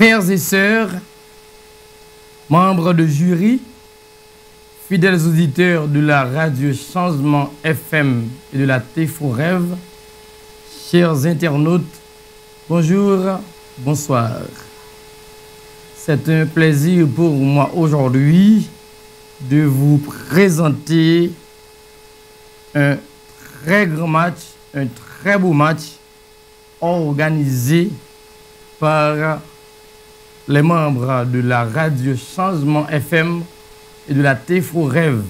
Frères et sœurs, membres de jury, fidèles auditeurs de la radio Changement FM et de la TFO Rêve, chers internautes, bonjour, bonsoir. C'est un plaisir pour moi aujourd'hui de vous présenter un très grand match, un très beau match organisé par les membres de la radio Changement FM et de la TFO Rêve.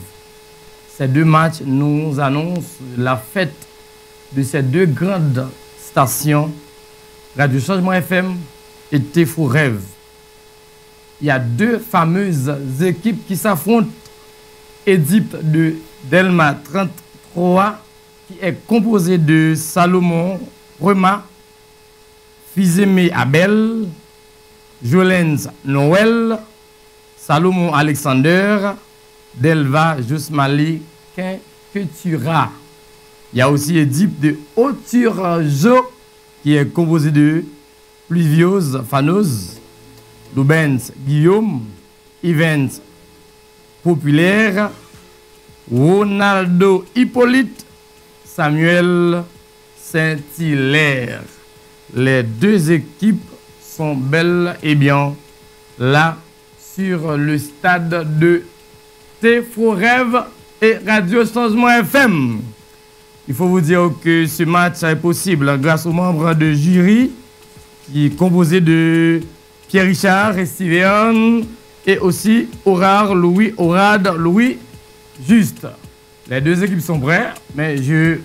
Ces deux matchs nous annoncent la fête de ces deux grandes stations, Radio Changement FM et TFO Rêve. Il y a deux fameuses équipes qui s'affrontent. Édipe de Delma 33, qui est composé de Salomon Rema, Fizeme Abel, Jolens Noël, Salomon Alexander, Delva Josmali Quinquetura. Il y a aussi Édipe de Oturjo, qui est composé de Pluviose Fanos, Lubens Guillaume, Evans Populaire, Ronaldo Hippolyte, Samuel Saint-Hilaire. Les deux équipes sont belles et bien là sur le stade de TFO Rêve et Radio Changement FM. Il faut vous dire que ce match est possible grâce aux membres de jury qui est composé de Pierre Richard et Steven et aussi Aurard Louis, Aurade Louis Juste. Les deux équipes sont prêtes, mais je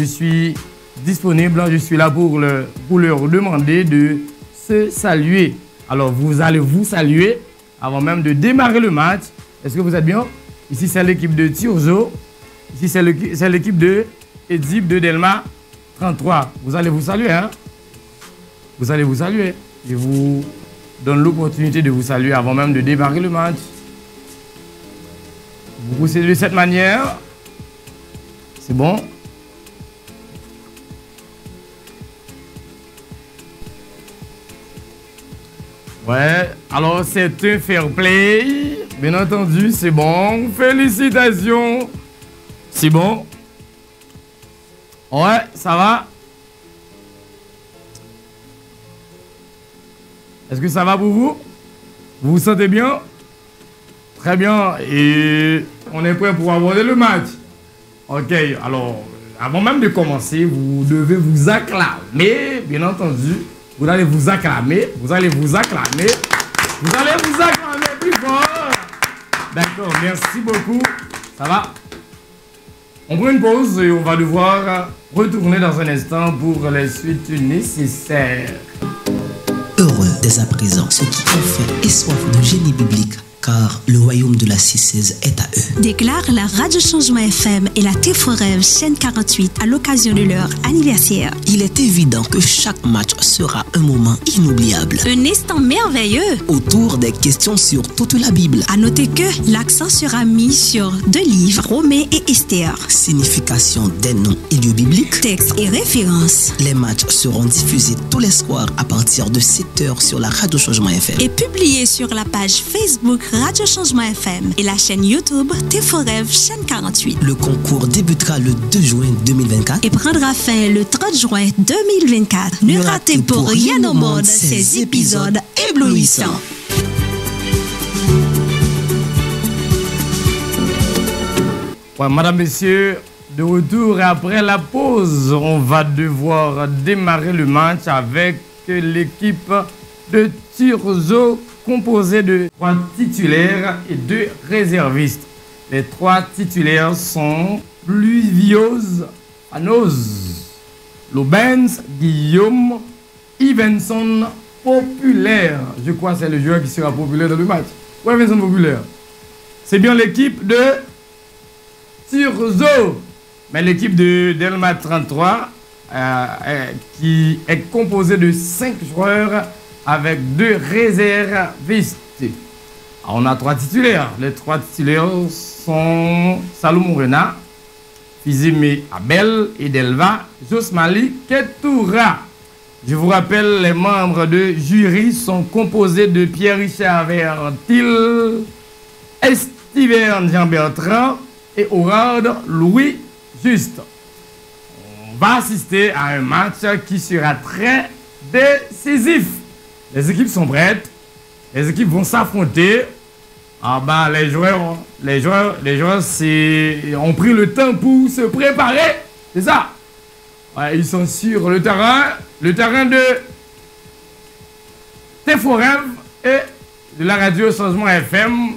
suis disponible, je suis là pour leur demander de se saluer. Alors vous allez vous saluer avant même de démarrer le match. Est-ce que vous êtes bien? Ici c'est l'équipe de Turjo, ici c'est l'équipe de Édipe de Delma 33. Vous allez vous saluer, hein? Vous allez vous saluer. Je vous donne l'opportunité de vous saluer avant même de démarrer le match. Vous procédez de cette manière. C'est bon? Ouais, alors c'est un fair play. Bien entendu, c'est bon. Félicitations. C'est bon? Ouais, ça va? Est-ce que ça va pour vous? Vous vous sentez bien? Très bien. Et on est prêt pour aborder le match. Ok, alors, avant même de commencer, vous devez vous acclamer, bien entendu. Vous allez vous acclamer. Vous allez vous acclamer. Vous allez vous acclamer plus fort. D'accord, merci beaucoup. Ça va? On prend une pause et on va devoir retourner dans un instant pour les suites nécessaires. Heureux dès à présent ceux qui ont faim et soif de génie biblique, car le royaume de la 616 est à eux. Déclare la Radio Changement FM et la TFO Rêve chaîne 48 à l'occasion de leur anniversaire. Il est évident que chaque match sera un moment inoubliable. Un instant merveilleux autour des questions sur toute la Bible. À noter que l'accent sera mis sur deux livres, Romains et Esther. Signification des noms et lieux bibliques. Textes et références. Les matchs seront diffusés tous les soirs à partir de 7h sur la Radio Changement FM. Et publiés sur la page Facebook Radio Changement FM et la chaîne YouTube TFO Rêve chaîne 48. Le concours débutera le 2 juin 2024 et prendra fin le 30 juin 2024. Ne ratez pour rien au monde ces épisodes éblouissants. Ouais, madame, messieurs, de retour après la pause, on va devoir démarrer le match avec l'équipe de Turzo, composé de 3 titulaires et 2 réservistes. Les 3 titulaires sont Pluviose Fanos, Lubens Guillaume, Evenson Populaire. Je crois que c'est le joueur qui sera populaire dans le match. Ou Evenson Populaire? C'est bien l'équipe de Turzo. Mais l'équipe de Delma 33 qui est composée de 5 joueurs avec 2 réservistes. Alors, on a 3 titulaires. Les 3 titulaires sont Salomon Rena, Fizeme Abel et Delva Josmali Quinquetura. Je vous rappelle, les membres de jury sont composés de Pierre-Richard Vertil, Esteven Jean-Bertrand et Hourard Louis Juste. On va assister à un match qui sera très décisif. Les équipes sont prêtes. Les équipes vont s'affronter. Ah bah, les joueurs ont pris le temps pour se préparer. C'est ça. Ouais, ils sont sur le terrain de T4Rêve et de la radio Changement FM.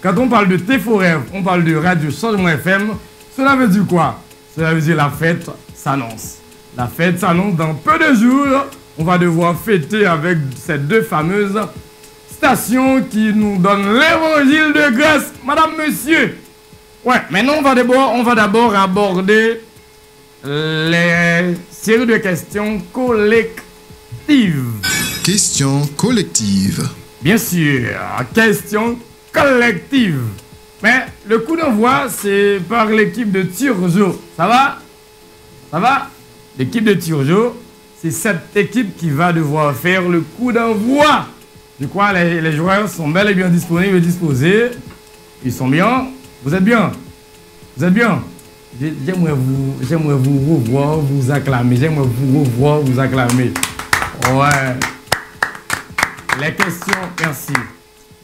Quand on parle de T4Rêve, on parle de radio Changement FM. Cela veut dire quoi? Cela veut dire la fête s'annonce. La fête s'annonce dans peu de jours. On va devoir fêter avec ces deux fameuses stations qui nous donnent l'évangile de grâce. Madame, monsieur. Ouais, maintenant on va d'abord aborder les séries de questions collectives. Questions collectives. Bien sûr, questions collectives. Mais le coup d'envoi, c'est par l'équipe de Turjo. Ça va? Ça va? L'équipe de Turjo, c'est cette équipe qui va devoir faire le coup d'envoi. Je crois que les joueurs sont bel et bien disponibles et disposés. Ils sont bien. Vous êtes bien? Vous êtes bien? J'aimerais vous revoir, vous acclamer. J'aimerais vous revoir, vous acclamer. Ouais. Les questions, merci.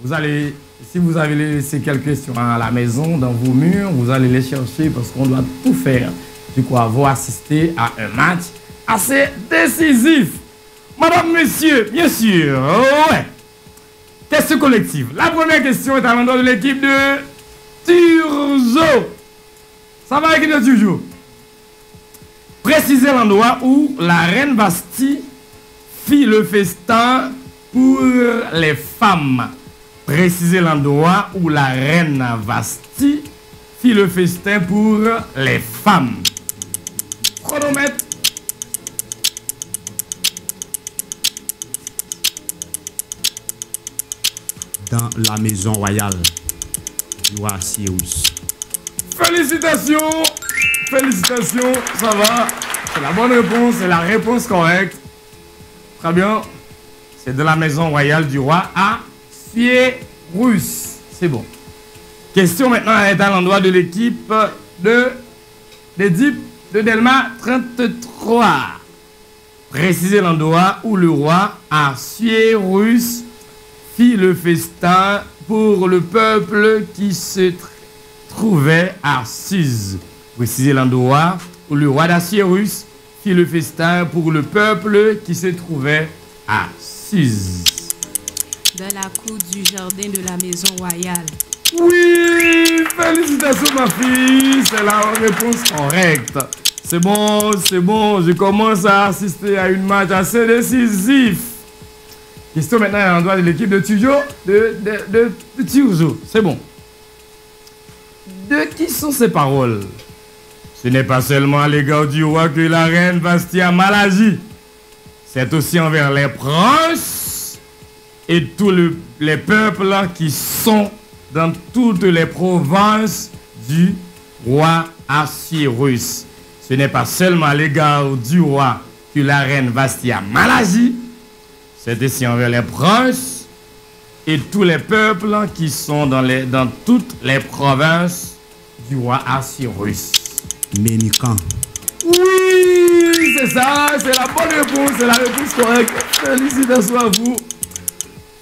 Vous allez, si vous avez laissé quelques questions à la maison, dans vos murs, vous allez les chercher parce qu'on doit tout faire. Du coup, vous assister à un match assez décisif. Madame, monsieur, bien sûr. Ouais. Question collective. La première question est à l'endroit de l'équipe de Turjo. Ça va, l'équipe de Turjo? Précisez l'endroit où la reine Bastille fit le festin pour les femmes. Précisez l'endroit où la reine Bastille fit le festin pour les femmes. Chronomètre. Dans la maison royale du roi Cyrus. Félicitations! Félicitations, ça va. C'est la bonne réponse, c'est la réponse correcte. Très bien. C'est de la maison royale du roi à Cyrus. C'est bon. Question maintenant est à l'endroit de l'équipe d'Édipe de Delma 33. Précisez l'endroit où le roi à Cyrus fit le festin pour le peuple qui se trouvait à Suse. Précisez l'endroit où le roi d'Assyrus fit le festin pour le peuple qui se trouvait à Suse. Dans la cour du jardin de la maison royale. Oui, félicitations ma fille, c'est la réponse correcte. C'est bon, je commence à assister à une match assez décisif. Question maintenant à l'endroit de l'équipe de Turjo, de Turjo, c'est bon. De qui sont ces paroles? Ce n'est pas seulement à l'égard du roi que la reine Bastille a mal agi. C'est aussi envers les princes et tous les peuples qui sont dans toutes les provinces du roi Assyrus. Ce n'est pas seulement à l'égard du roi que la reine Bastille a mal agi. C'est aussi envers les princes et tous les peuples qui sont dans toutes les provinces du roi Assyrus. Ménican. Oui, c'est ça, c'est la bonne réponse, c'est la réponse correcte. Félicitations à vous.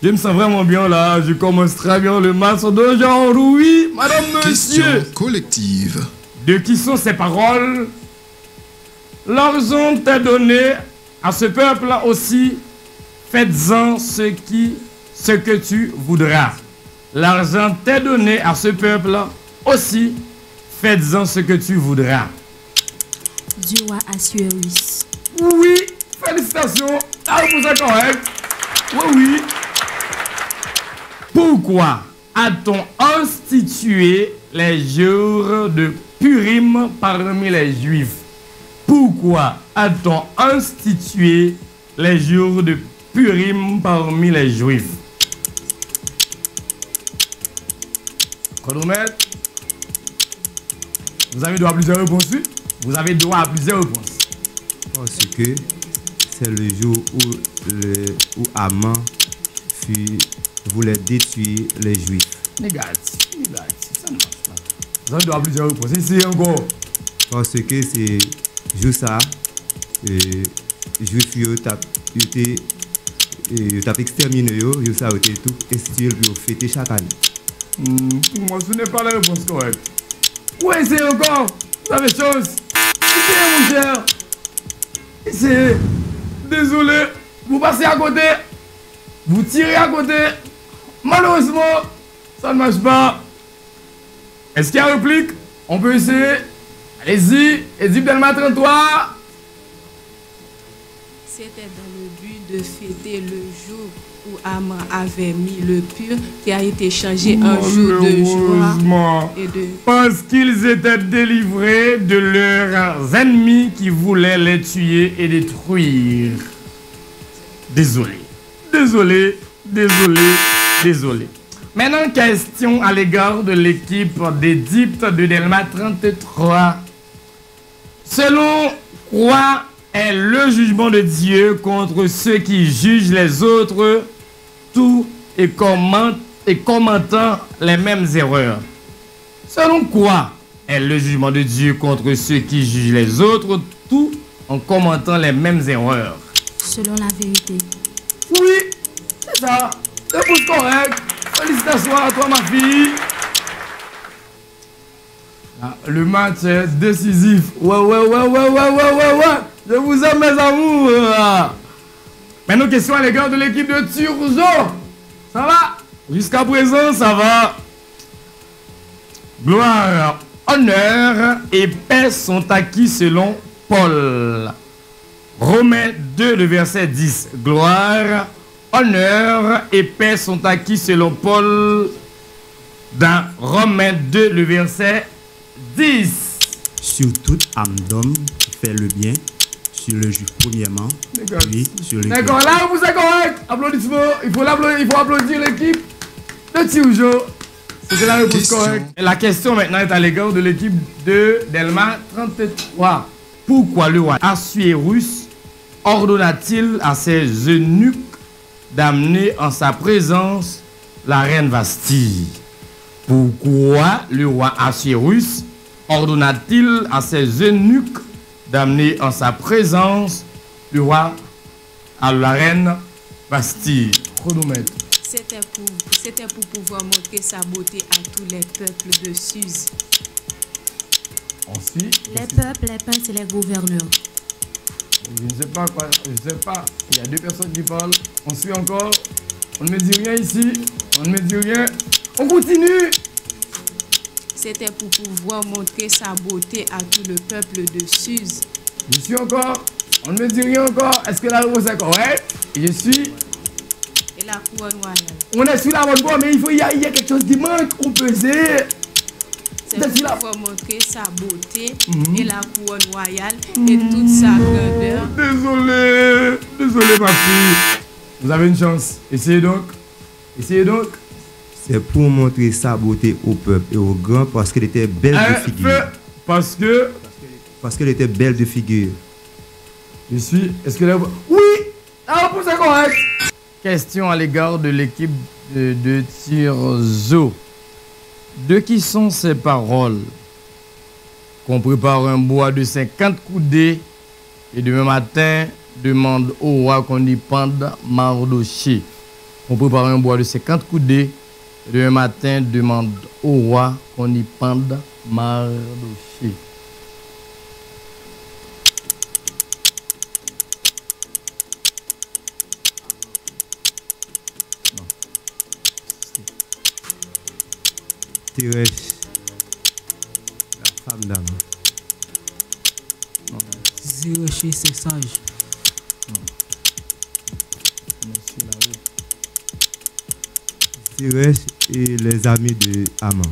Je me sens vraiment bien là, je commence très bien le match d'aujourd'hui. Madame, monsieur. Question collective. De qui sont ces paroles? L'argent t'est donné à ce peuple aussi. Faites-en ce que tu voudras. L'argent t'est donné à ce peuple aussi. Faites-en ce que tu voudras. Du roi Assyrus. Oui, félicitations. La réponse est correcte. Oui. Pourquoi a-t-on institué les jours de Purim parmi les Juifs? Pourquoi a-t-on institué les jours de Purim parmi les Juifs? Chronomètre. Vous avez droit à plusieurs réponses? Vous avez droit à plusieurs réponses. Parce que c'est le jour où Haman voulait détruire les Juifs. Négatif, ça ne marche pas. Ça doit plusieurs réponses. Ici encore. Parce que c'est juste ça, les Juifs ils ont exterminé, ils ont été tout institué pour fêter chaque année. Pour moi, ce n'est pas la réponse correcte. Oui, c'est encore. Vous avez chose. Essayez, mon cher. Essayez. Désolé. Vous passez à côté. Vous tirez à côté. Malheureusement, ça ne marche pas. Est-ce qu'il y a une réplique? On peut essayer. Allez-y. Edip Delma 33. C'était dans le but de fêter le jour où Haman avait mis le pur qui a été changé en jour de joie et de... Parce qu'ils étaient délivrés de leurs ennemis qui voulaient les tuer et détruire. Désolé. Maintenant, question à l'égard de l'équipe d'Égypte de Delma 33. Selon quoi est le jugement de Dieu contre ceux qui jugent les autres tout et commentant les mêmes erreurs? Selon quoi est le jugement de Dieu contre ceux qui jugent les autres tout en commentant les mêmes erreurs? Selon la vérité. Oui, c'est ça. Réponse correcte. Félicitations à toi, ma fille. Le match est décisif. Ouais. Je vous aime, mes amours. Maintenant, question à l'égard de l'équipe de Turzo. Ça va? Jusqu'à présent, ça va. Gloire, honneur et paix sont acquis selon Paul. Romains 2, le verset 10. Gloire, honneur et paix sont acquis selon Paul. Dans Romains 2, le verset 10. Sur toute âme d'homme qui fait le bien, sur le juif premièrement, puis sur les... D'accord, là vous êtes correct. Applaudissements. Il faut applaudir l'équipe de Turzo. C'était la réponse correcte. Et la question maintenant est à l'égard de l'équipe de Delma 33. Pourquoi le roi Assuérus ordonna-t-il à ses eunuques d'amener en sa présence la reine Vasti? Pourquoi le roi Assuérus ordonna-t-il à ses eunuques d'amener en sa présence le roi à la reine Vasti? Chronomètre. C'était pour pouvoir montrer sa beauté à tous les peuples de Suse. Ensuite, Les peuples, les princes et les gouverneurs. Je ne sais pas quoi, je ne sais pas. Il y a deux personnes qui parlent. On suit encore. On ne me dit rien ici. On ne me dit rien. On continue. C'était pour pouvoir montrer sa beauté à tout le peuple de Suse. Je suis encore. On ne me dit rien encore. Est-ce que la réponse est correcte? Je suis. Et la couronne royale. On est sur la bonne voie, mais il y a quelque chose qui manque. On peut essayer. C'est pour pouvoir montrer sa beauté et la couronne royale et toute sa grandeur. Désolé ma fille. Vous avez une chance. Essayez donc. C'est pour montrer sa beauté au peuple et aux grands parce qu'elle était belle de figure. Parce qu'elle était belle de figure. Je suis. Est-ce que la... Oui! La réponse est correcte. Question à l'égard de l'équipe de Turzo. De qui sont ces paroles? Qu'on prépare un bois de 50 coudées et demain matin, demande au roi qu'on y pende Mardoché. On prépare un bois de 50 coudées et demain matin, demande au roi qu'on y pende Mardoché. Thérèse, la femme d'âme. Zéreché, c'est sage. Thérèse et les amis de Haman.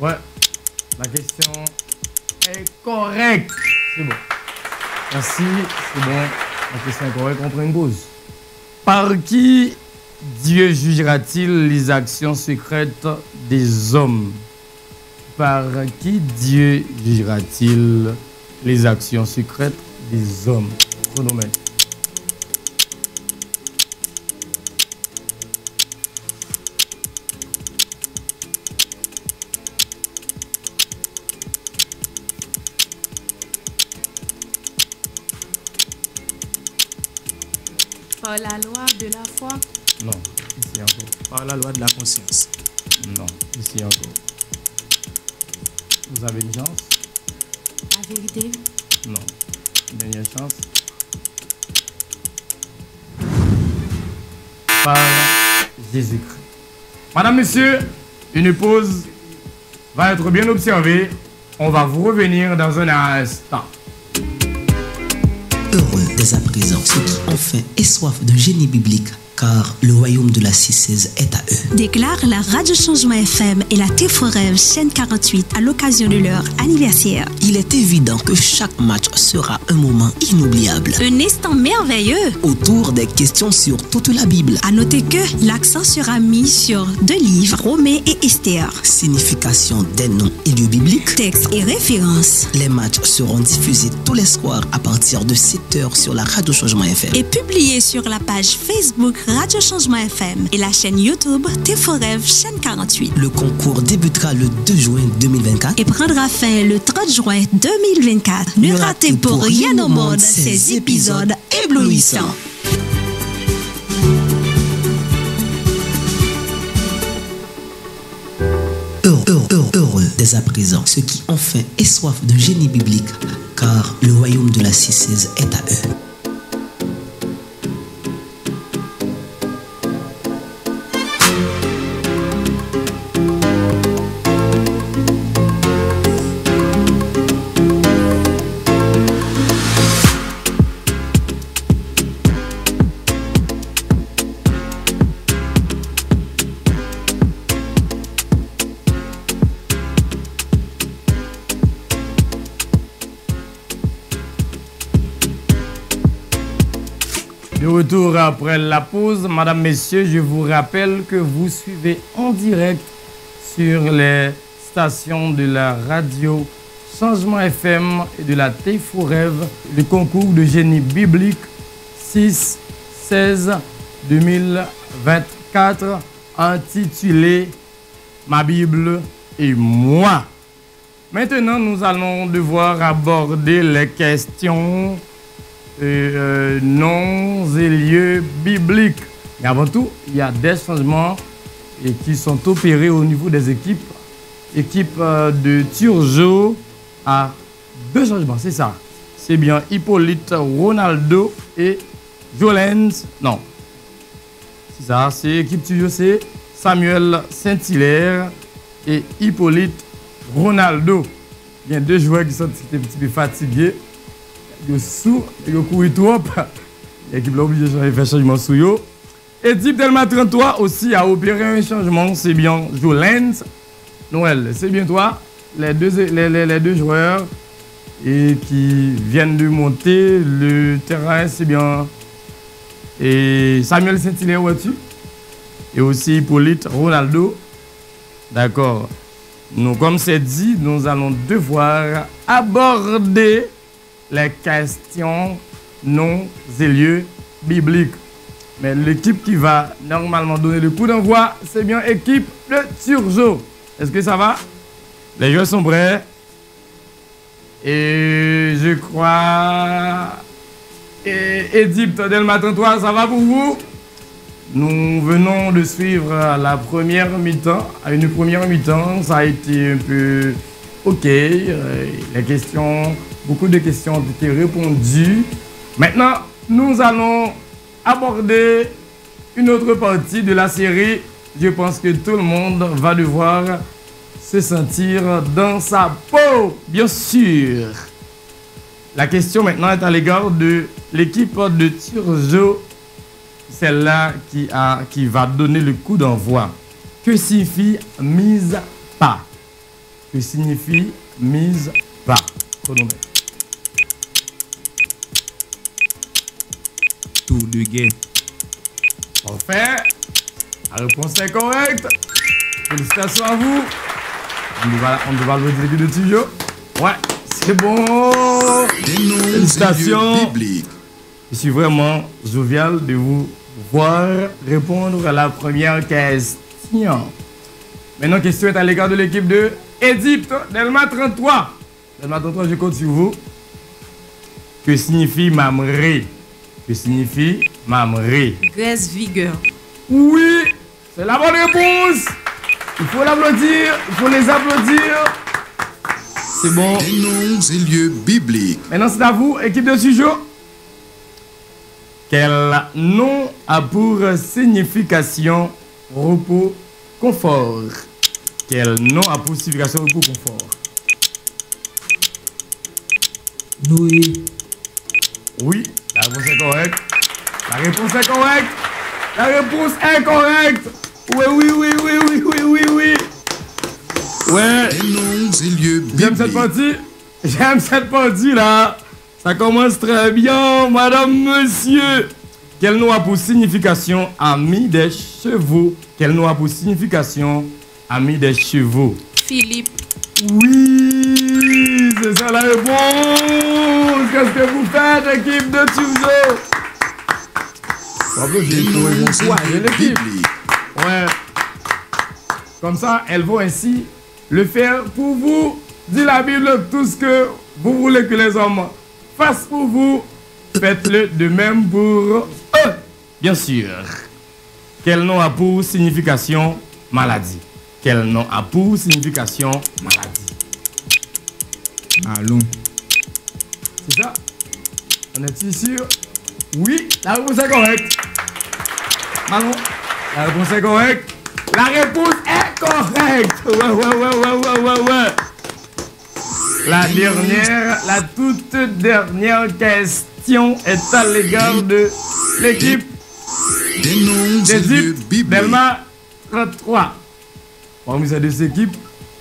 Ouais, la question est correcte. C'est bon. Merci, c'est bon. La question est correcte, on prend une pause. Par qui Dieu jugera-t-il les actions secrètes des hommes? Par qui Dieu jugera-t-il les actions secrètes des hommes? Chronomètre. Par la loi de la foi? Non, ici encore. Par la loi de la conscience? Non, ici encore. Vous avez une chance? La vérité? Non. Dernière chance. Par Jésus-Christ. Madame, monsieur, une pause va être bien observée. On va vous revenir dans un instant. Heureux dès à présent ceux qui ont faim et soif de génie biblique, car le royaume de la 616 est à eux. Déclare la Radio Changement FM et la T4Rev chaîne 48 à l'occasion de leur anniversaire. Il est évident que chaque match sera un moment inoubliable. Un instant merveilleux Autour des questions sur toute la Bible. À noter que l'accent sera mis sur 2 livres, Romains et Esther. Signification des noms et lieux bibliques. Textes et références. Les matchs seront diffusés tous les soirs à partir de 7h sur la Radio Changement FM. Et publiés sur la page Facebook Radio Changement FM et la chaîne YouTube T4Rev chaîne 48. Le concours débutera le 2 juin 2024 et prendra fin le 30 juin 2024. Ne ratez pour rien au monde ces épisodes éblouissants. Heureux dès à présent ceux qui ont faim et soif de génie biblique, car le royaume de la 616 est à eux. De retour après la pause, madame, messieurs, je vous rappelle que vous suivez en direct sur les stations de la radio Changement FM et de la T4Rev le concours de génie biblique 6-16-2024 intitulé Ma Bible et moi. Maintenant, nous allons devoir aborder les questions noms et lieux bibliques. Mais avant tout, il y a des changements qui sont opérés au niveau des équipes. Équipe de Turgeau a 2 changements, c'est ça. C'est bien Hippolyte Ronaldo et Jolens. Non. C'est ça, c'est équipe Turgeau, c'est Samuel Saint-Hilaire et Hippolyte Ronaldo. Il y a 2 joueurs qui sont un petit peu fatigués. Ils sont couru trop. L'équipe a obligé de faire changement sous eux. Et type Delma 33 aussi a opéré un changement. C'est bien Jolens. Noël, c'est bien toi. Les deux joueurs et qui viennent de monter le terrain, c'est bien. Et Samuel Saint-Hilaire, où es-tu? Et aussi Hippolyte Ronaldo. D'accord. Nous, comme c'est dit, nous allons devoir aborder les questions, noms et lieux bibliques. Mais l'équipe qui va normalement donner le coup d'envoi, c'est bien l'équipe de Turgeau. Est-ce que ça va? Les joueurs sont prêts. Et je crois... Édipe Delma 33, ça va pour vous? Nous venons de suivre la première mi-temps. À une première mi-temps, ça a été un peu OK. Les questions... Beaucoup de questions ont été répondues. Maintenant, nous allons aborder une autre partie de la série. Je pense que tout le monde va devoir se sentir dans sa peau, bien sûr. La question maintenant est à l'égard de l'équipe de Turgeau, celle-là qui va donner le coup d'envoi. Que signifie mise pas? Que signifie mise pas? Chronomètre. Tour de guet. Parfait. La réponse est correcte. Félicitations à vous. On doit le dire de studio. Ouais, c'est bon. Félicitations. Je suis vraiment jovial de vous voir répondre à la première question. Maintenant, question est à l'égard de l'équipe de Égypte, Delma 33. Delma 33, je compte sur vous. Que signifie Mamré? Que signifie Mamré? Graisse vigueur. Oui, c'est la bonne réponse. Il faut l'applaudir, il faut les applaudir. C'est bon. Des noms et lieux bibliques. Maintenant, c'est à vous, équipe de Sujo. Quel nom a pour signification repos, confort? Quel nom a pour signification repos, confort? Noé. Oui, la réponse est correcte. La réponse est correcte. La réponse est correcte. Oui. Ouais. Des noms et lieux bibliques. J'aime cette partie. J'aime cette partie là. Ça commence très bien, madame, monsieur. Quel nom a pour signification ami des chevaux? Quel nom a pour signification ami des chevaux? Philippe. Oui, c'est ça la réponse. Qu'est-ce que vous faites, équipe de Tuzo? Bravo, j'ai trouvé mon choix de l'équipe. Ouais. Comme ça, elles vont ainsi le faire pour vous. Dit la Bible, tout ce que vous voulez que les hommes fassent pour vous, faites-le de même pour eux. Bien sûr. Quel nom a pour signification maladie? Quel nom a pour signification maladie? Allons. C'est ça? On est sûr? Oui, la réponse est correcte. Manon, la réponse est correcte. La réponse est correcte. Ouais. La toute dernière question est à l'égard de l'équipe Des noms et lieux bibliques. Delma 33. Parmi ces deux équipes,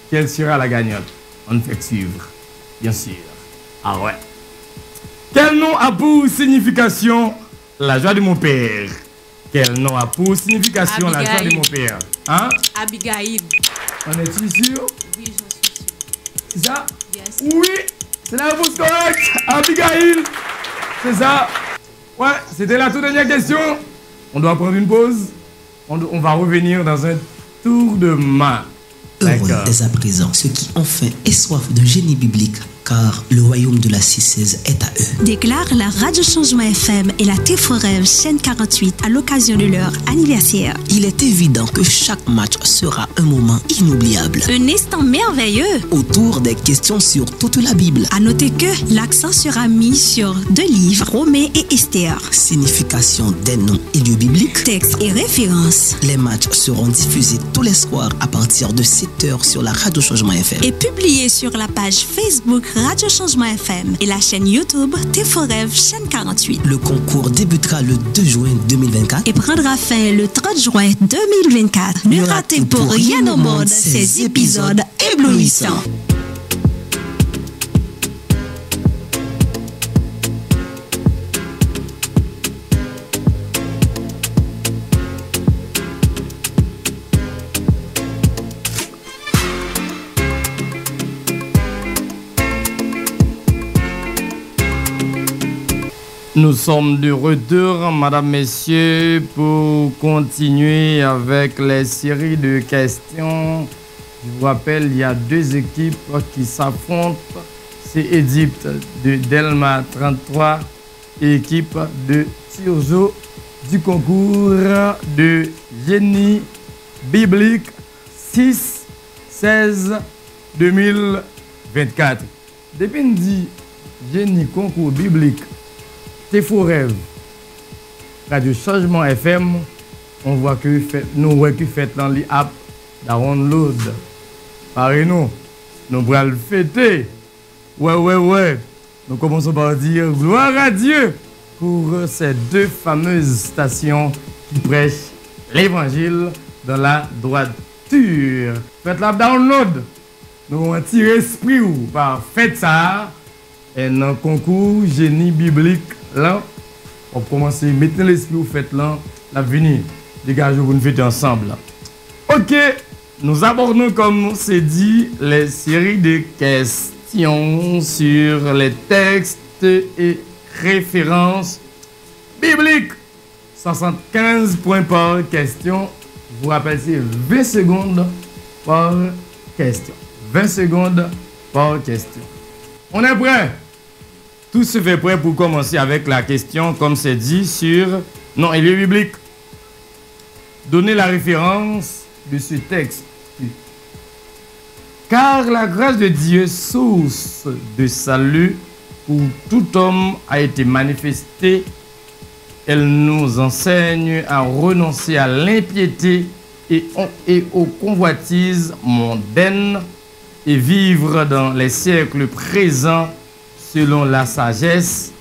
quelle sera la gagnante? On fait suivre, bien sûr. Ah ouais. Quel nom a pour signification la joie de mon père? Quel nom a pour signification Abigail. la joie de mon père? Hein? Abigail. On est-tu sûr? Oui, j'en suis sûr. C'est ça? Yes. Oui, c'est la réponse correcte. Abigail. C'est ça. Ouais, c'était la toute dernière question. On doit prendre une pause. On va revenir dans un tour de main. Heureux dès à présent ceux qui ont faim et soif de génie biblique, car le royaume de la 616 est à eux. Déclare la Radio Changement FM et la T4F chaîne 48 à l'occasion de leur anniversaire. Il est évident que chaque match sera un moment inoubliable. Un instant merveilleux. Autour des questions sur toute la Bible. À noter que l'accent sera mis sur 2 livres, Romains et Esther. Signification des noms et lieux bibliques. Textes et références. Les matchs seront diffusés tous les soirs à partir de 7h sur la Radio Changement FM. Et publiés sur la page Facebook Radio Changement FM et la chaîne YouTube T4F chaîne 48. Le concours débutera le 2 juin 2024 et prendra fin le 30 juin 2024. Ne ratez pour rien au monde ces épisodes éblouissants. Nous sommes de retour, madame, messieurs, pour continuer avec les séries de questions. Je vous rappelle, il y a 2 équipes qui s'affrontent. C'est Égypte de Delma 33 et équipe de Tirzo du concours de génie biblique 6-16-2024. Depuis nous dit génie concours biblique T4F, Radio Changement FM, on voit que nous faites dans les apps download. Parlez-nous, nous pourrons le fêter. Ouais. Nous commençons par dire gloire à Dieu pour ces 2 fameuses stations qui prêchent l'évangile dans la droiture. Faites la download. Nous avons tiré esprit par faites ça. Et dans le concours génie biblique, là, on commence à mettre l'esprit au fait là, l'avenir. Dégagez vous nous faites ensemble. Ok, nous abordons, comme c'est dit, les séries de questions sur les textes et références bibliques. 75 points par question. Je vous rappelle, c'est 20 secondes par question. 20 secondes par question. On est prêt? Tout se fait prêt pour commencer avec la question, comme c'est dit, sur nom et lieu biblique. Donnez la référence de ce texte. Car la grâce de Dieu, source de salut pour tout homme, a été manifestée. Elle nous enseigne à renoncer à l'impiété et aux convoitises mondaines et vivre dans les siècles présents selon la sagesse,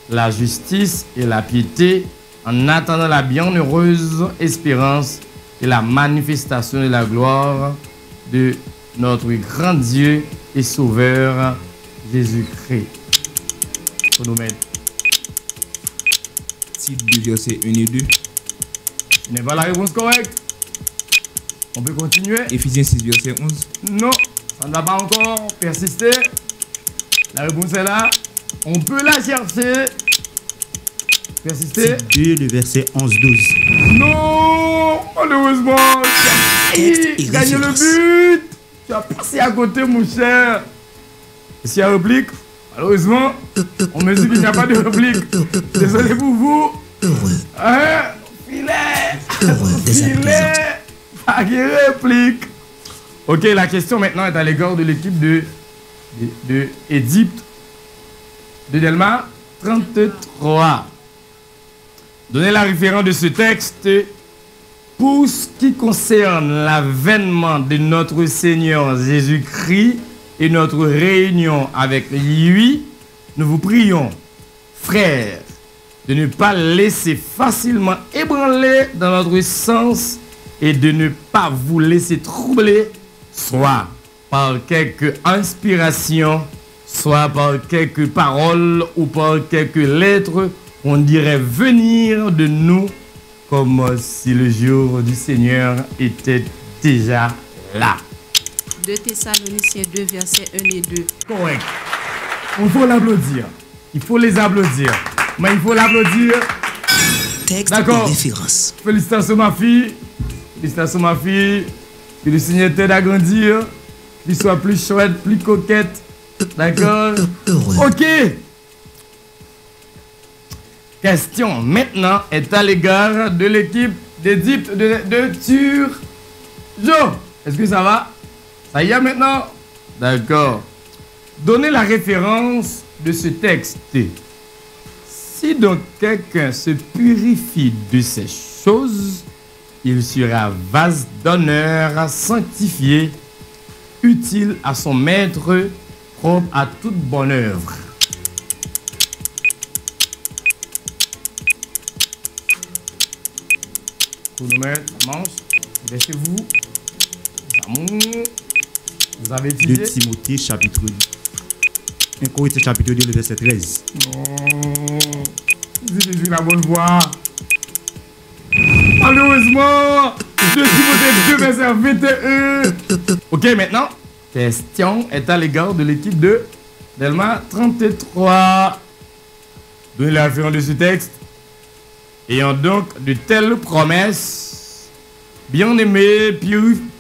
la justice et la piété, en attendant la bienheureuse espérance et la manifestation de la gloire de notre grand Dieu et Sauveur Jésus-Christ. Pour nous mettre. Titre du verset 1 et 2. Ce n'est pas la réponse correcte. On peut continuer. Éphésiens 6, verset 11. Non, ça ne va pas encore persister. La réponse est là. On peut la chercher. Persister. Titre 2, le verset 11-12. Non, malheureusement, tu as gagné le but. Tu as passé à côté, mon cher. Et s'il y a réplique, malheureusement, on me dit qu'il n'y a pas de réplique. Désolé pour vous. Heureux. Filet. Heureux dès à présent. Pas de réplique. Ok, la question maintenant est à l'égard de l'équipe de Égypte de Delma 33. Donnez la référence de ce texte. Pour ce qui concerne l'avènement de notre Seigneur Jésus-Christ et notre réunion avec lui, nous vous prions, frères, de ne pas laisser facilement ébranler dans notre sens et de ne pas vous laisser troubler, soit par quelque inspiration, soit par quelques paroles ou par quelques lettres, on dirait venir de nous comme si le jour du Seigneur était déjà là. 2 Thessaloniciens 2, versets 1 et 2. Correct. Il faut l'applaudir. Il faut les applaudir. Mais il faut l'applaudir. Texte de D'accord. référence. Félicitations ma fille. Félicitations ma fille. Que le Seigneur t'aide à grandir. Qu'il soit plus chouette, plus coquette. D'accord. Heureux. Ok. Question maintenant est à l'égard de l'équipe d'Égypte de Turjo. Est-ce que ça va? Ça y est maintenant? D'accord. Donnez la référence de ce texte. Si donc quelqu'un se purifie de ces choses, il sera vase d'honneur, sanctifié, utile à son maître, propre à toute bonne œuvre. Chronomètre, ça marche. Laissez-vous. Amour. Vous avez 2 étudié? Timothée chapitre 2. 1 Corinthiens chapitre 2, le verset 13. Non. Je suis la bonne voie. Malheureusement, 2 Timothée 2, verset 21. Ok, maintenant, question est à l'égard de l'équipe de Delma 33. Donnez la référence de ce texte. Ayant donc de telles promesses, bien-aimés,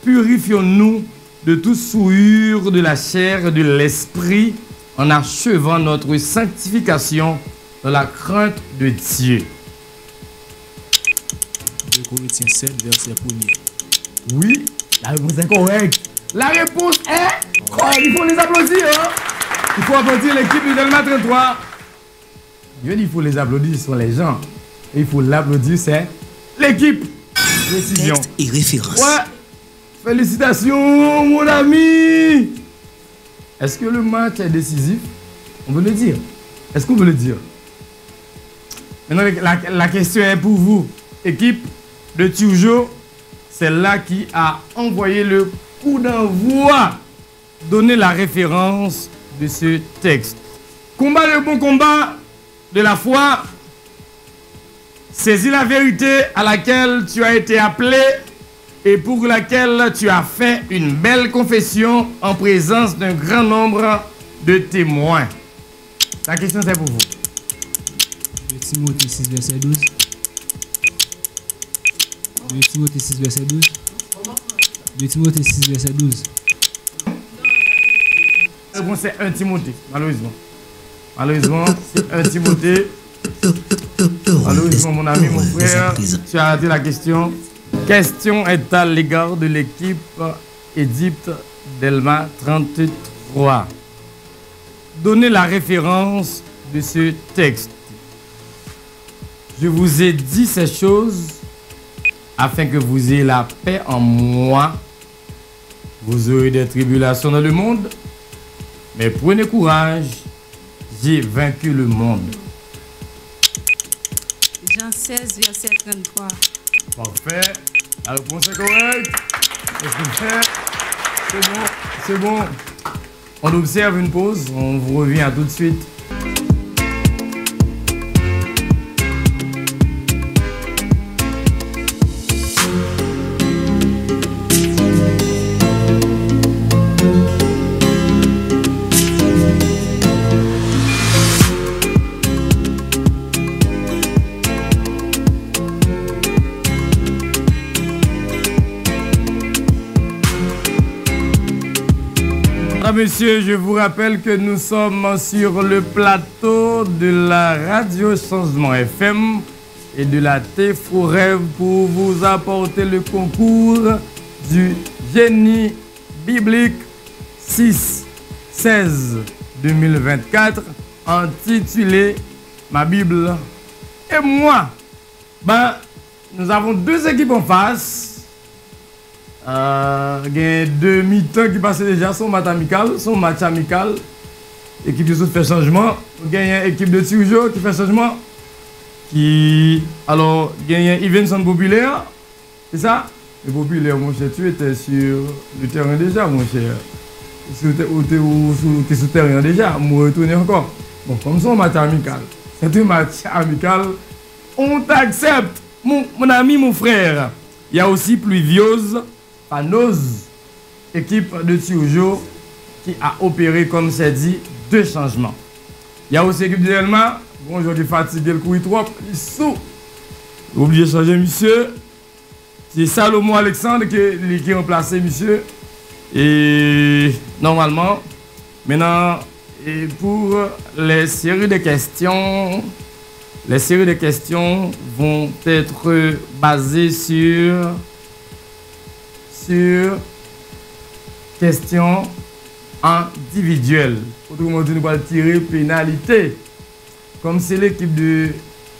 purifions-nous de toute souillure de la chair et de l'esprit, en achevant notre sanctification dans la crainte de Dieu. 2 Corinthiens 7, verset 1er. Oui, la réponse est correcte. La réponse est correcte. Il faut les applaudir. Hein? Il faut applaudir l'équipe du Delma 33. Je dis il faut les applaudir, ce sont les gens. Et il faut l'applaudir, c'est l'équipe. Précision. Texte et référence. Ouais. Félicitations, mon ami. Est-ce que le match est décisif? On veut le dire. Est-ce qu'on veut le dire? Maintenant, la question est pour vous. Équipe de Turjo, c'est là qui a envoyé le coup d'envoi. Donnez la référence de ce texte. Combat le bon combat de la foi. Saisis la vérité à laquelle tu as été appelé et pour laquelle tu as fait une belle confession en présence d'un grand nombre de témoins. La question c'est pour vous. 2 Timothée 6, verset 12. 2 Timothée 6, verset 12. 2 Timothée 6, verset 12. La réponse c'est 1 Timothée, malheureusement. Malheureusement, c'est 1 Timothée. Malheureusement, mon ami, mon frère, tu as raté la question. Question est à l'égard de l'équipe Égypte Delma 33. Donnez la référence de ce texte. Je vous ai dit ces choses afin que vous ayez la paix en moi. Vous aurez des tribulations dans le monde, mais prenez courage, j'ai vaincu le monde. Jean 16, verset 33. Parfait. La réponse est correcte. C'est bon. On observe une pause. On vous revient à tout de suite. Messieurs, je vous rappelle que nous sommes sur le plateau de la radio Changement FM et de la T4Rêve pour vous apporter le concours du génie biblique 6-16-2024 intitulé Ma Bible et moi. Nous avons deux équipes en face. Il y a 2 mi-temps qui passent déjà, son match amical. Équipe de saut fait changement. Il y a une équipe de Tioujo qui fait changement. Alors, il y a un event populaire. C'est ça? Le populaire, mon cher, tu étais sur le terrain déjà, mon cher. Tu étais sur le terrain déjà, moi retourner encore. Bon, comme ça, match amical. C'est un match amical. On t'accepte, mon ami, mon frère. Il y a aussi Pluviose. Panoz, équipe de Tioujo qui a opéré, comme c'est dit, 2 changements. Il y a aussi l'équipe de Delma. Bonjour, qui est fatigué, le couille trop, il sous. Oubliez de changer, monsieur. C'est Salomon Alexandre qui est remplacé, monsieur. Et normalement, maintenant, et pour les séries de questions vont être basées sur questions individuelles. Autrement dit, nous allons tirer pénalité. Comme c'est l'équipe de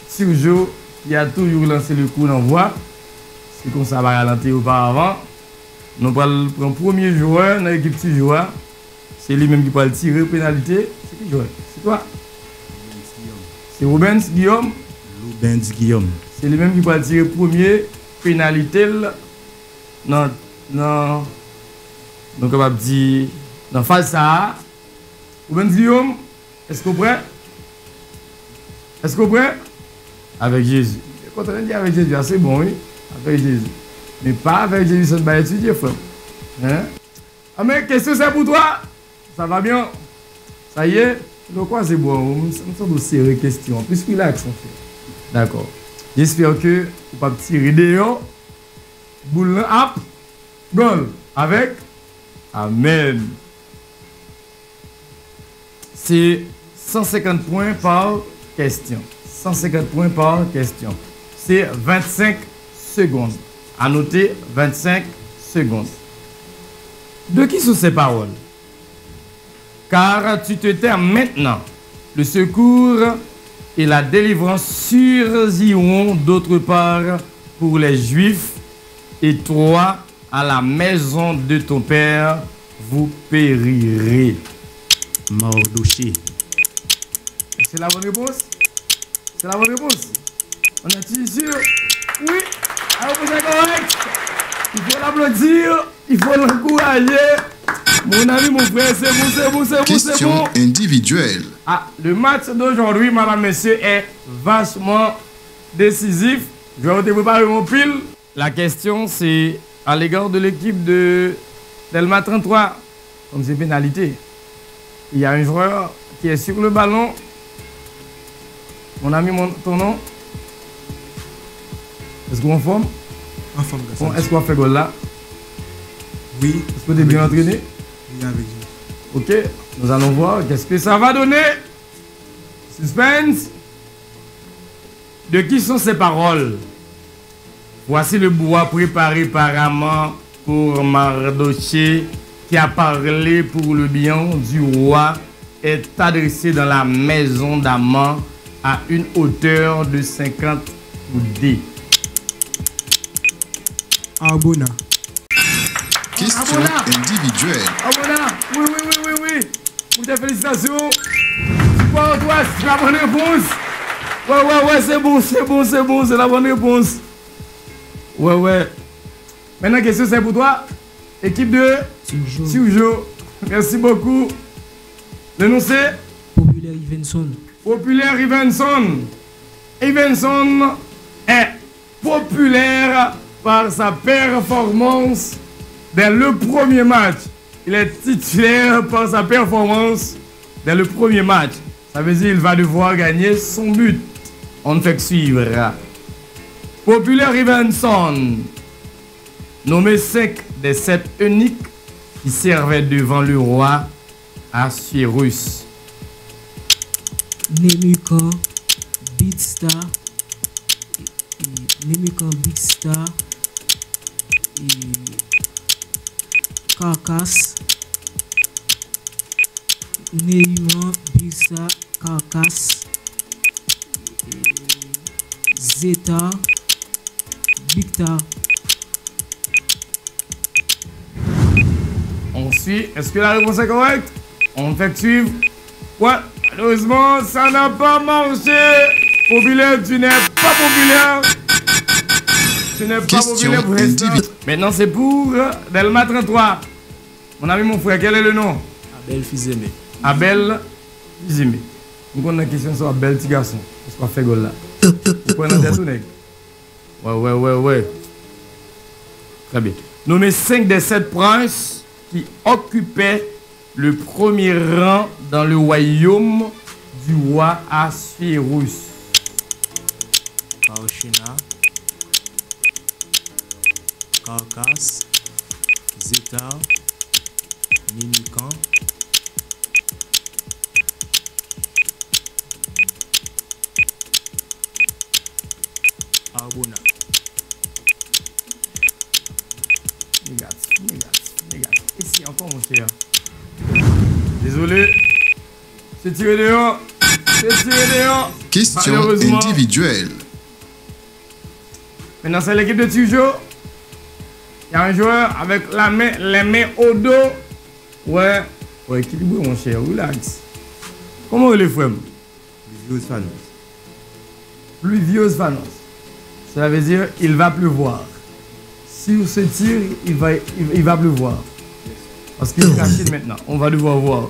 Tioujo qui a toujours lancé le coup d'envoi, c'est comme ça va ralentir auparavant. Nous allons prendre le premier joueur dans l'équipe Tioujo. C'est lui-même qui va tirer pénalité. C'est qui joueur? C'est toi? C'est Rubens Guillaume. C'est lui-même qui va tirer premier pénalité. Non. Donc on va dire dans face ça. Rubens Guillaume, est-ce que vous prêt? Est-ce que vous prêt? Avec Jésus. Quand on dit avec Jésus, c'est bon, oui. Avec Jésus. Mais pas avec Jésus, ça va étudier, frère. Hein? Ah mais qu'est-ce que c'est pour toi? Ça va bien? Ça y est? Donc quoi c'est bon? On me semble serrer question. Plus relax, mon frère. D'accord. J'espère que vous ne pouvez pas tirer dehors. Boule up. Goal. Avec. Amen. C'est 150 points par question. 150 points par question. C'est 25 secondes. À noter 25 secondes. De qui sont ces paroles? Car tu te tais maintenant. Le secours et la délivrance surgiront d'autre part pour les Juifs, et toi, à la maison de ton père, vous périrez. Mardoché. C'est la bonne réponse? C'est la bonne réponse? On est-il sûr? Oui! Alors, vous êtes correct? Il faut l'applaudir, il faut l'encourager. Mon ami, mon frère, c'est bon. Question individuelle. Ah, le match d'aujourd'hui, madame, messieurs, est vachement décisif. Je vais te préparer mon pile. La question, c'est à l'égard de l'équipe de Delma 33. Comme c'est pénalité. Il y a un joueur qui est sur le ballon. Mon ami, ton nom? Est-ce qu'on forme? En forme, bon, est-ce qu'on fait goal là? Oui. Est-ce que tu es bien entraîné? Oui, avec vous. Ok, nous allons voir qu'est-ce que ça va donner. Suspense. De qui sont ces paroles? Voici le bois préparé par Amant pour Mardoché, qui a parlé pour le bien du roi, est adressé dans la maison d'Amant à une hauteur de 50 coudées. Arbona. Question individuelle. Arbona, oui. Pour tes félicitations. Toi, c'est la bonne réponse. Ouais, c'est bon, c'est la bonne réponse. Ouais. Maintenant, question c'est pour toi. Équipe de Tioujo. Merci beaucoup. Le nom c'est Populaire Ivenson. Populaire Ivenson. Ivenson est populaire par sa performance dès le premier match. Il est titulaire par sa performance dès le premier match. Ça veut dire qu'il va devoir gagner son but. On ne fait que suivre. Populaire Ivenson, nommé 5 des 7 eunuques qui servaient devant le roi Assuérus. Nemikan Big Star Carcass. Neyman Big Star Carcass. Zeta Victor. On suit. Est-ce que la réponse est correcte? On fait suivre. Ouais, malheureusement, ça n'a pas marché. Populaire, tu n'es pas populaire. Tu n'es pas populaire pour l'instant. Maintenant, c'est pour Delma 33. Mon ami, mon frère, quel est le nom? Abel Fizeme. Abel Fizeme. Nous avons une question sur Abel, petit garçon. Qu'est-ce qu'on fait goal là? Pourquoi on a des tournées? Ouais. Très bien. Nommé 5 des 7 princes qui occupaient le premier rang dans le royaume du roi Assuérus. Kaoshina, Carcass, Zeta, Nemikan, Arbona. Négatif. Ici encore mon cher. Désolé. C'est tiré dehors. Question individuelle. Maintenant c'est l'équipe de Tioujo. Il y a un joueur avec les mains au dos. Ouais, équilibré mon cher, relax. Comment on les fait? Pluvieuse Fanos. Ça veut dire il va pleuvoir. Si on se tire, il va pleuvoir. Parce qu'il est caché maintenant. On va devoir voir.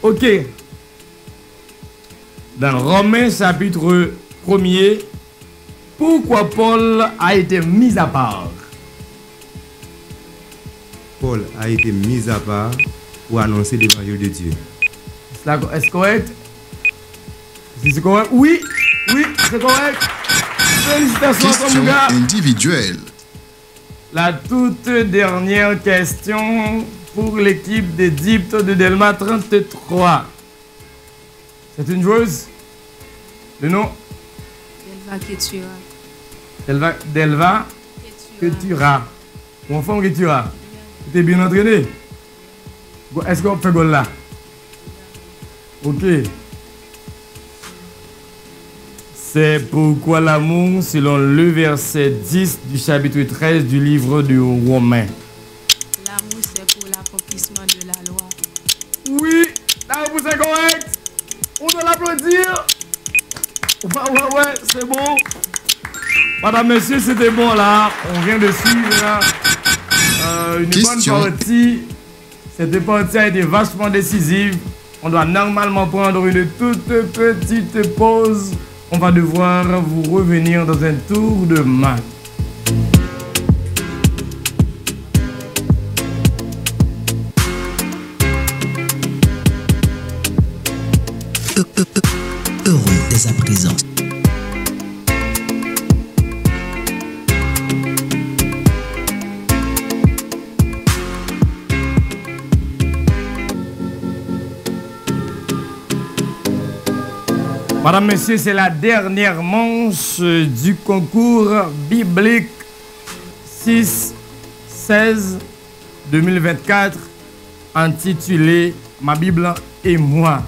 Ok. Dans Romains chapitre 1er, pourquoi Paul a été mis à part? Paul a été mis à part pour annoncer l'évangile de Dieu. Est-ce correct? C'est correct? Oui, c'est correct. Félicitations à mon gars. Individuelle. La toute dernière question pour l'équipe d'Égypte de Delma 33. C'est une joueuse? Le nom? Delva Ketura. Mon femme Ketura. Tu es bien entraîné? Est-ce qu'on fait goal là? Ok. C'est pourquoi l'amour, selon le verset 10 du chapitre 13 du livre de Romains. L'amour, c'est pour l'accomplissement de la loi. Oui, la réponse est correcte. On doit l'applaudir. Ouais, c'est bon. Madame, monsieur, c'était bon là. On vient de suivre une bonne partie. Cette partie a été vachement décisive. On doit normalement prendre une toute petite pause. On va devoir vous revenir dans un tour de match. Madame, Messieurs, c'est la dernière manche du concours biblique 6-16-2024 intitulé « Ma Bible et moi ».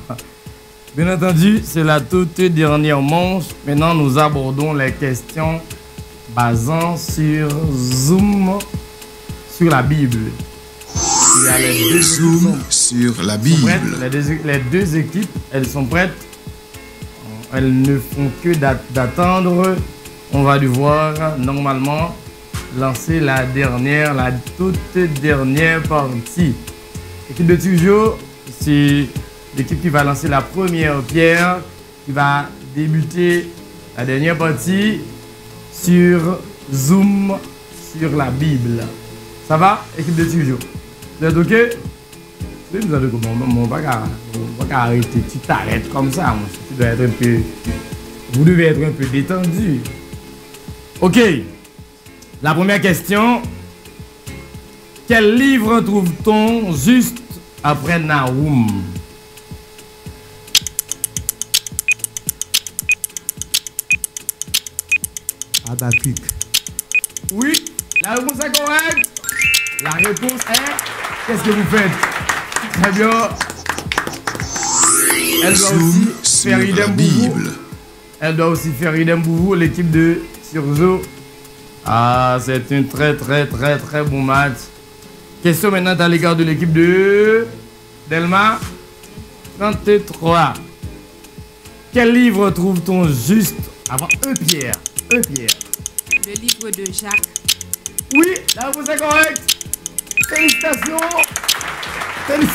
Bien entendu, c'est la toute dernière manche. Maintenant, nous abordons les questions basant sur Zoom, sur la Bible. Il y a les deux Zoom sur la Bible. Les deux équipes, elles sont prêtes. Elles ne font que d'attendre. On va devoir normalement lancer la toute dernière partie. L'équipe de toujours, c'est l'équipe qui va lancer la première pierre, qui va débuter la dernière partie sur Zoom, sur la Bible. Ça va, équipe de toujours? Vous êtes OK? Pas arrêter, tu t'arrêtes comme ça. Vous devez être un peu détendu. OK. La première question. Quel livre trouve-t-on juste après Nahum? Habakkuk. Oui, la réponse est correcte. La réponse est... Qu'est-ce que vous faites? Très bien. Elle doit aussi faire idem pour vous. Elle doit aussi faire idem pour vous, l'équipe de Surzo. Ah, c'est un très bon match. Question maintenant à l'égard de l'équipe de Delma. 33. Quel livre trouve-t-on juste avant Pierre? Le livre de Jacques. Oui, la réponse est correcte. Félicitations. Elle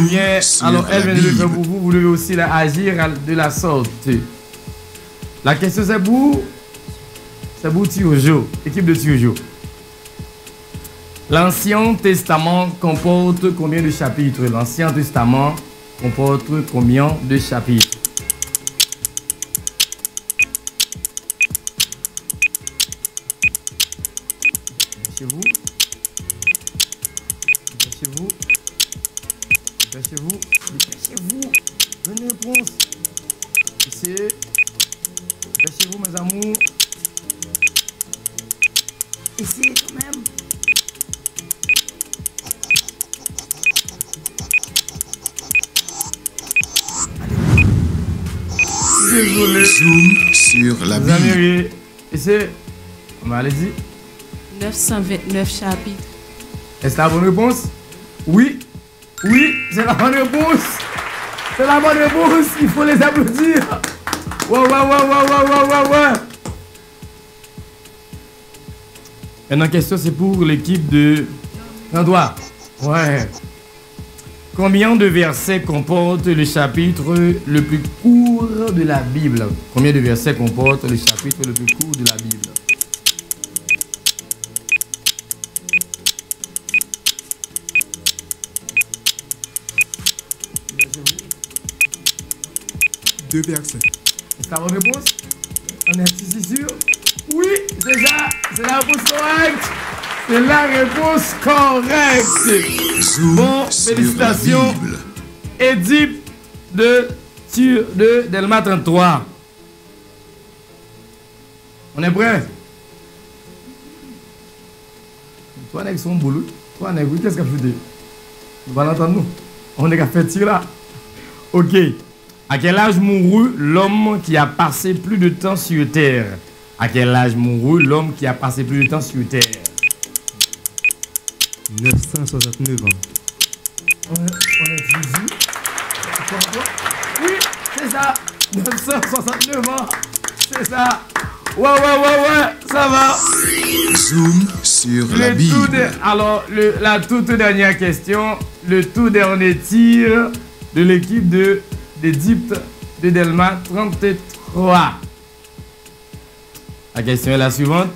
vient de le faire pour vous. Vous devez aussi agir de la sorte. La question c'est pour Tiojo, équipe de Tiojo. L'Ancien Testament comporte combien de chapitres? L'Ancien Testament comporte combien de chapitres? Dépêchez-vous. Venez réponse. Dépêchez-vous, mes amours. Essayez quand même. Désolé. Zoom sur la Bible. Essayez. Allez-y. 929 chapitres. Est-ce la bonne réponse? Oui, c'est la bonne réponse. C'est la bonne réponse. Il faut les applaudir. Ouais. Maintenant, question, c'est pour l'équipe de Nandois. Ouais. Combien de versets comporte le chapitre le plus court de la Bible? Combien de versets comporte le chapitre le plus court de la Bible? Deux versets. C'est la bonne réponse? On est ici sûr? Oui, c'est ça. C'est la réponse correcte. C'est la réponse correcte. Bon, félicitations. Édipe de Delma 33. On est prêt? Toi, avec son boulot. Toi, avec qu'est-ce que vous faites? Vous allez entendre nous. On est qu'à faire tirer là. Ok. À quel âge mourut l'homme qui a passé plus de temps sur terre? À quel âge mourut l'homme qui a passé plus de temps sur terre? 969 ans. On est Jésus. Oui, c'est ça. 969 ans. C'est ça. Ouais. Ça va. Zoom sur la Bible. Alors, la toute dernière question. Le tout dernier tir de l'équipe d'Égypte de Delma 33. La question est la suivante.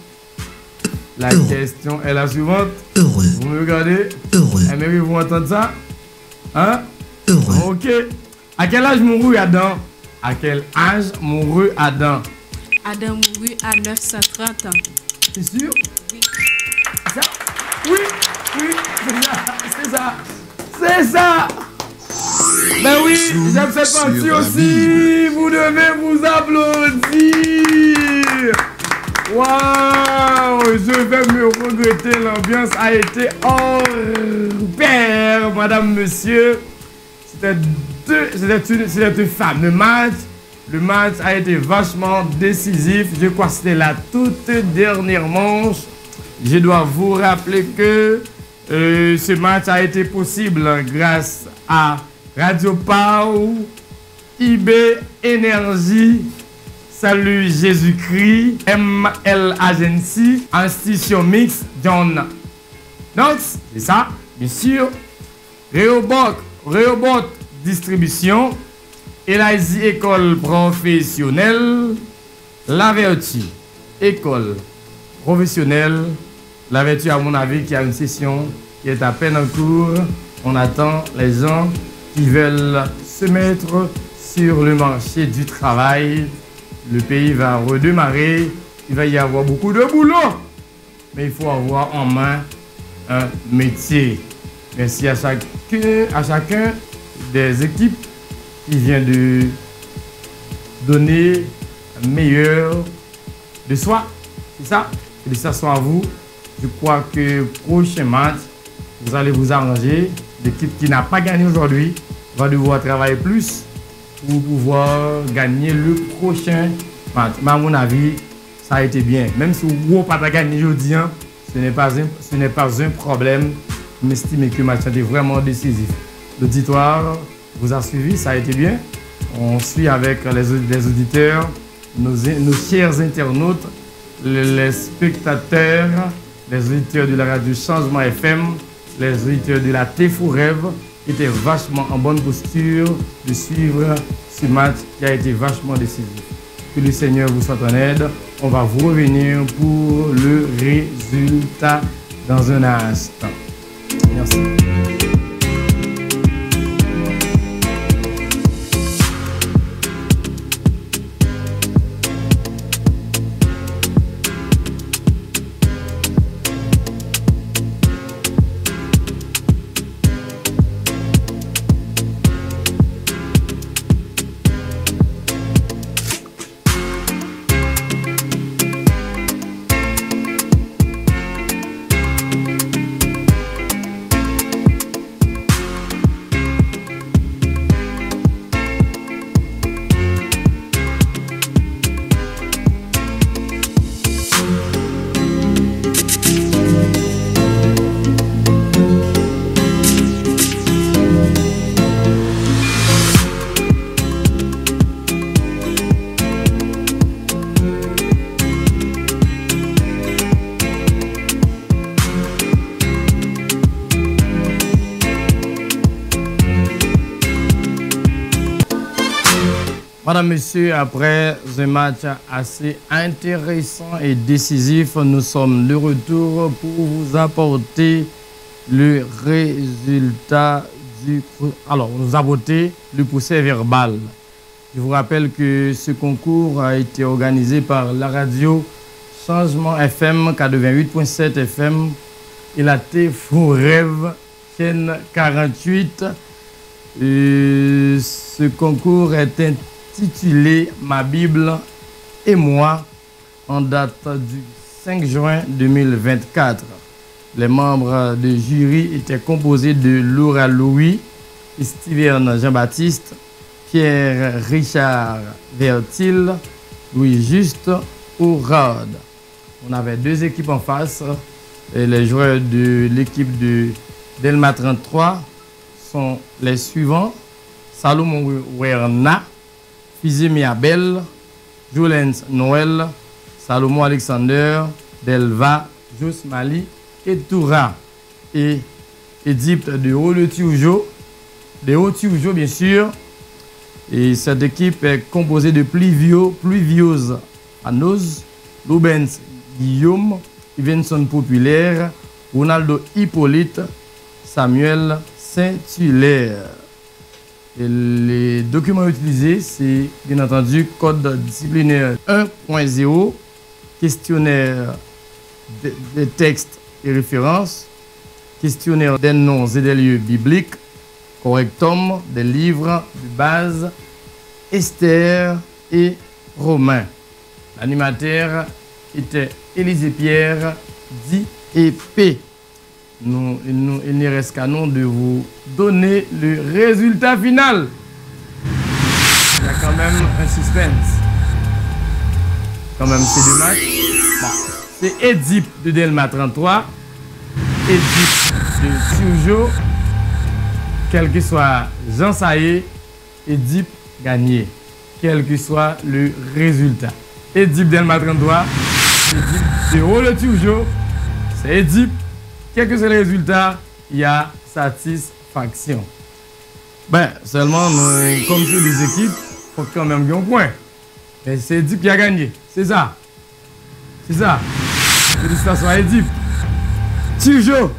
Vous me regardez? Mais vous entendez ça? Hein? Ok. À quel âge mourut Adam? Adam mourut à 930 ans. C'est sûr? Oui. C'est ça? Oui, c'est ça. Ben oui, j'aime cette partie aussi. Vous devez vous applaudir. Waouh, je vais me regretter. L'ambiance a été hors pair, madame, monsieur. C'était un fameux match. Le match a été vachement décisif. Je crois que c'était la toute dernière manche. Je dois vous rappeler que ce match a été possible grâce à Radio Pau, IB Énergie, Salut Jésus-Christ, ML Agency, Institution Mix, John Knox, c'est ça, bien sûr, Rehoboth Distribution, Elaizi École Professionnelle, La Vertu, École Professionnelle, La Vertu, à mon avis, qui a une session qui est à peine en cours. On attend les gens qui veulent se mettre sur le marché du travail. Le pays va redémarrer. Il va y avoir beaucoup de boulot. Mais il faut avoir en main un métier. Merci à chacun des équipes qui vient de donner le meilleur de soi. C'est ça. Félicitations à vous. Je crois que prochain match, vous allez vous arranger. L'équipe qui n'a pas gagné aujourd'hui va devoir travailler plus pour pouvoir gagner le prochain match. Mais à mon avis, ça a été bien. Même si vous n'avez pas gagné aujourd'hui, ce n'est pas un problème. Je m'estime que le match était vraiment décisif. L'auditoire vous a suivi, ça a été bien. On suit avec les auditeurs, nos chers internautes, les spectateurs, les auditeurs de la radio Changement FM, les auditeurs de la Tefou Rêve étaient vachement en bonne posture de suivre ce match qui a été vachement décisif. Que le Seigneur vous soit en aide. On va vous revenir pour le résultat dans un instant. Merci. Madame, Monsieur, après un match assez intéressant et décisif, nous sommes de retour pour vous apporter le résultat du... Alors, nous apporter le procès verbal. Je vous rappelle que ce concours a été organisé par la radio Changement FM 88.7 FM et la Tefou Rêve chaîne 48. Ce concours est intitulé Ma Bible et moi en date du 5 juin 2024. Les membres de jury étaient composés de Laura Louis, Steven Jean-Baptiste, Pierre Richard Vertil, Louis Juste Ourade. On avait deux équipes en face. Et les joueurs de l'équipe de Delma 33 sont les suivants: Salomon Werna, Fizemi Abel, Jolens Noël, Salomon Alexander, Delva, Jos Mali et Toura. Et Égypte de Haut-le-Tioujo, bien sûr. Et cette équipe est composée de Pluviose Anos, Rubens Guillaume, Ivenson Populaire, Ronaldo Hippolyte, Samuel Saint-Hilaire. Et les documents utilisés, c'est bien entendu code disciplinaire 1.0, questionnaire des textes et références, questionnaire des noms et des lieux bibliques, correctum des livres de base Esther et Romains. L'animateur était Élisée Pierre, dit épée. Il ne reste qu'à nous de vous donner le résultat final. Il y a quand même un suspense. Quand même, c'est deux matchs. Bon, c'est Édipe de Delma 33, Édipe de Tioujo, quel que soit Jean Saé, Édipe gagné, quel que soit le résultat. Édipe Delma 33, Édipe de Haut le Tioujo, c'est Édipe, quel que soit le résultat, il y a satisfaction. Ben, seulement, nous, comme c'est des équipes, il faut quand même gagner un point. Mais c'est Édipe qui a gagné, c'est ça. C'est ça. Félicitations à Édipe. Tioujo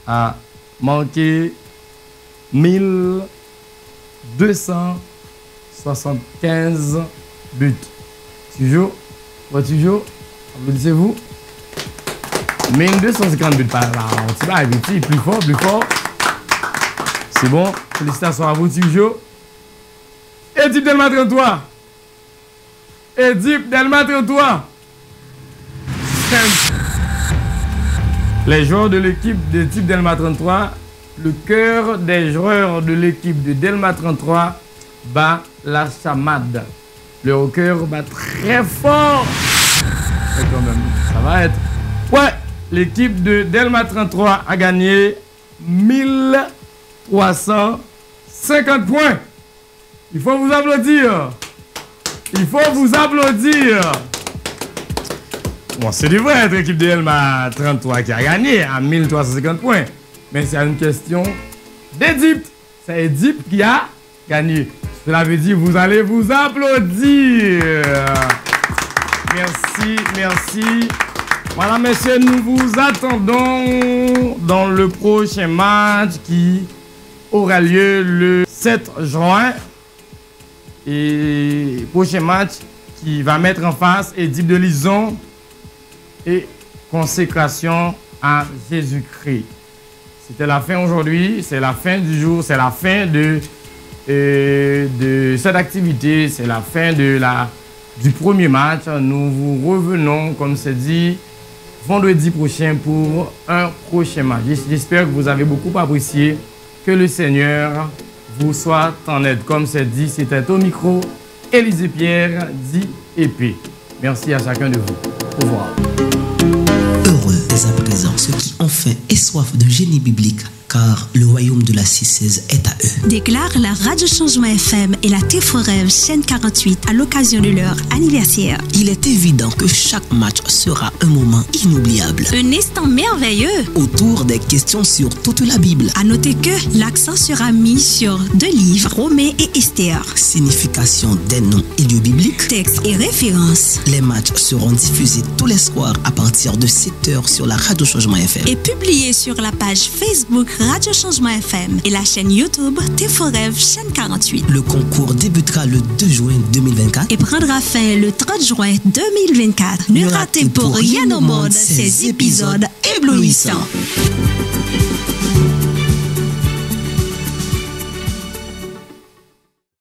a manqué 1275 buts. Tioujo, applaudissez-vous. 1250 buts par là. On tire plus fort, plus fort. C'est bon. Félicitations à vous, Tioujo. Édipe Delma 33. Édipe Delma 33. Les joueurs de l'équipe d'Édipe Delma 33, le cœur des joueurs de l'équipe de Delma 33 bat la chamade. Le cœur bat très fort. Et quand même, ça va être. Ouais, l'équipe de Delma 33 a gagné 1350 points. Il faut vous applaudir. Il faut vous applaudir. Bon, c'est du vrai être l'équipe de Delma 33 qui a gagné à 1350 points. Mais c'est une question d'Édipe. C'est Édipe qui a gagné. Cela veut dire que vous allez vous applaudir. Merci, merci. Voilà, messieurs, nous vous attendons dans le prochain match qui aura lieu le 7 juin. Et prochain match qui va mettre en face Édipe de Lison et consécration à Jésus-Christ. C'était la fin aujourd'hui, c'est la fin du jour, c'est la fin de cette activité, c'est la fin du premier match. Nous vous revenons, comme c'est dit, vendredi prochain pour un prochain match. J'espère que vous avez beaucoup apprécié. Que le Seigneur vous soit en aide. Comme c'est dit, c'était au micro, Élisée Pierre, dit épée. Merci à chacun de vous. Au revoir. Heureux dès à présent ceux qui ont faim et soif de génie biblique, car le royaume de la 616 est à eux. Déclare la Radio Changement FM et la T4Rêve chaîne 48 à l'occasion de leur anniversaire. Il est évident que chaque match sera un moment inoubliable. Un instant merveilleux autour des questions sur toute la Bible. À noter que l'accent sera mis sur 2 livres, Romains et Esther. Signification des noms et lieux bibliques. Textes et références. Les matchs seront diffusés tous les soirs à partir de 7h sur la Radio Changement FM. Et publiés sur la page Facebook Radio Changement FM et la chaîne YouTube T4Rêve chaîne 48. Le concours débutera le 2 juin 2024 et prendra fin le 30 juin 2024. Ne ratez pour rien au monde ces épisodes éblouissants.